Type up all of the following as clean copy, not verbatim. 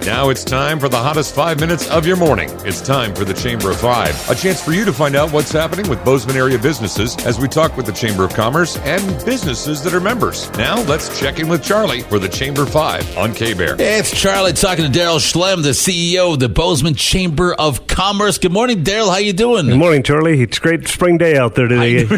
Now it's time for the hottest 5 minutes of your morning. It's time for the Chamber of Five, a chance for you to find out what's happening with Bozeman area businesses as we talk with the Chamber of Commerce and businesses that are members. Now let's check in with Charlie for the Chamber 5 on KBEAR. Hey, it's Charlie talking to Daryl Schliem, the CEO of the Bozeman Chamber of Commerce. Good morning, Daryl. How you doing? Good morning, Charlie. It's a great spring day out there today.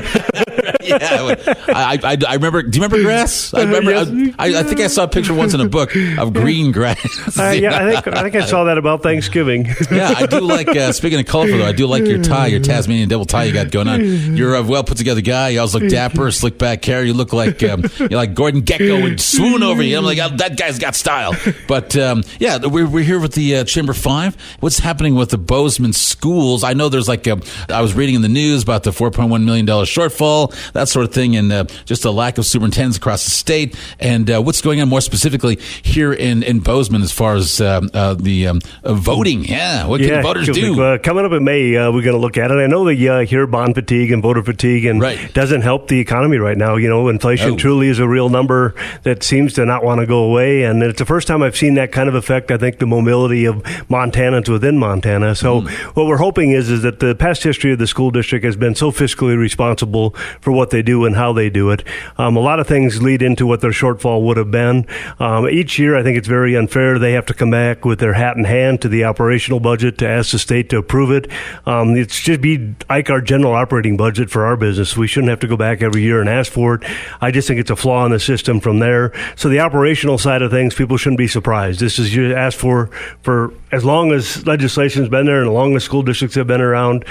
I remember. Do you remember grass? I remember. Yes. I think I saw a picture once in a book of green grass. I think I saw that about Thanksgiving. Yeah, I do like. Speaking of colorful, though, I do like your tie, your Tasmanian devil tie you got going on. You're a well put together guy. You always look dapper, slick back hair. You look like you're like Gordon Gekko would swoon over you. I'm like, oh, that guy's got style. But we're here with the Chamber 5. What's happening with the Bozeman schools? I know there's I was reading in the news about the $4.1 million shortfall, that sort of thing, and just a lack of superintendents across the state. And what's going on more specifically here in Bozeman as far as the voting? Yeah, what can voters do? Coming up in May, we're going to look at it. I know that you hear bond fatigue and voter fatigue, and it doesn't help the economy right now. You know, inflation truly is a real number that seems to not want to go away, and it's the first time I've seen that kind of affect, I think, the mobility of Montanans within Montana. So what we're hoping is that the past history of the school district has been so fiscally responsible for what they do and how they do it. A lot of things lead into what their shortfall would have been. Each year, I think it's very unfair. They have to come back with their hat in hand to the operational budget to ask the state to approve it. It should be like our general operating budget for our business. We shouldn't have to go back every year and ask for it. I just think it's a flaw in the system from there. So the operational side of things, people shouldn't be surprised. This is you ask for as long as legislation's been there and as long as school districts have been around.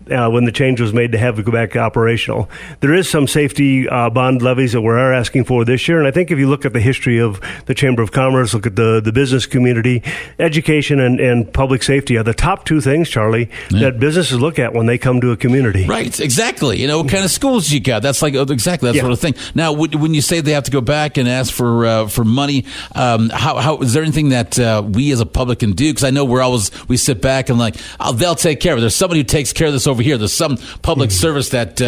When the change was made to have to go back operational. There is some safety bond levies that we're asking for this year, and I think if you look at the history of the Chamber of Commerce, look at the business community, education and public safety are the top two things, Charlie, that businesses look at when they come to a community. Right, exactly. You know, what kind of schools you got? That's exactly that sort of thing. Now, when you say they have to go back and ask for money, how is there anything that we as a public can do? Because I know we sit back and they'll take care of it. There's somebody who takes care of this over here. There's some public service that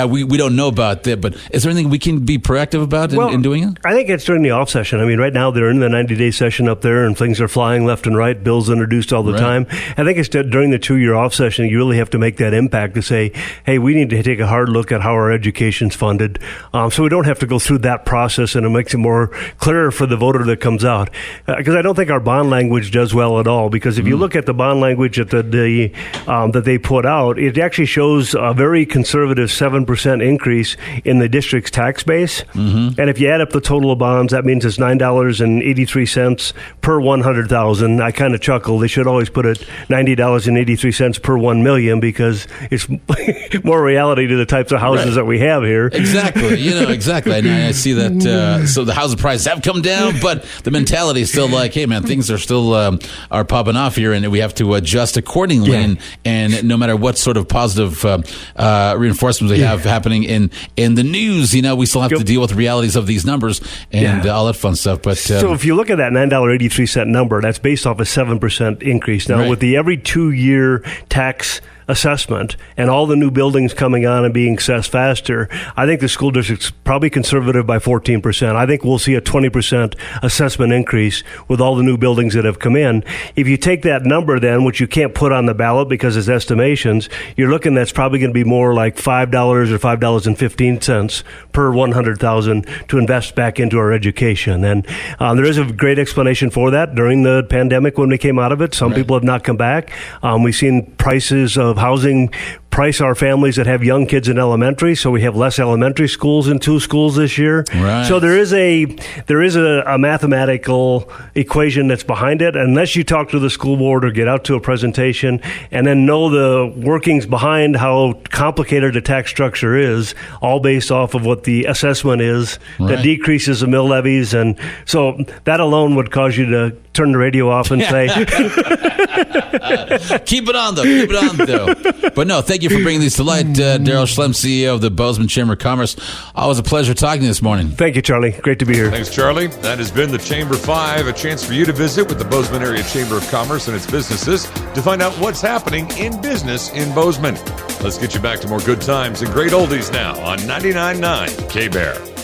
we don't know about there, but is there anything we can be proactive about in doing it? I think it's during the off session. I mean, right now they're in the 90-day session up there and things are flying left and right. Bills introduced all the time. I think it's during the 2-year off session you really have to make that impact to say, hey, we need to take a hard look at how our education's funded, so we don't have to go through that process, and it makes it more clearer for the voter that comes out. Because I don't think our bond language does well at all, because if you look at the bond language that they put out, it actually shows a very conservative 7% increase in the district's tax base. And if you add up the total of bonds, that means it's $9.83 per 100,000. I kind of chuckle. They should always put it $90.83 per 1 million, because it's more reality to the types of houses that we have here. Exactly. Exactly. I see that. So the housing prices have come down, but the mentality is still like, hey, man, things are still are popping off here, and we have to adjust accordingly. And no matter what sort of positive reinforcements we have happening in the news, we still have to deal with the realities of these numbers and all that fun stuff. But so if you look at that $9.83 number, that's based off a 7% increase. Now, with the every 2-year tax assessment and all the new buildings coming on and being assessed faster, I think the school district's probably conservative by 14%. I think we'll see a 20% assessment increase with all the new buildings that have come in. If you take that number then, which you can't put on the ballot because it's estimations, you're looking that's probably going to be more like $5 or $5.15 per 100,000 to invest back into our education. And there is a great explanation for that during the pandemic when we came out of it. Some people have not come back. We've seen prices of housing price our families that have young kids in elementary, so we have less elementary schools in 2 schools this year. So there is a mathematical equation that's behind it. Unless you talk to the school board or get out to a presentation and then know the workings behind how complicated the tax structure is, all based off of what the assessment is that decreases the mill levies, and so that alone would cause you to turn the radio off and say keep it on though. But no, thank you for bringing these to light. Daryl Schliem, CEO of the Bozeman Chamber of Commerce. Always a pleasure talking to you this morning. Thank you, Charlie. Great to be here. Thanks, Charlie. That has been the Chamber 5, a chance for you to visit with the Bozeman Area Chamber of Commerce and its businesses to find out what's happening in business in Bozeman. Let's get you back to more good times and great oldies now on 99.9 KBEAR.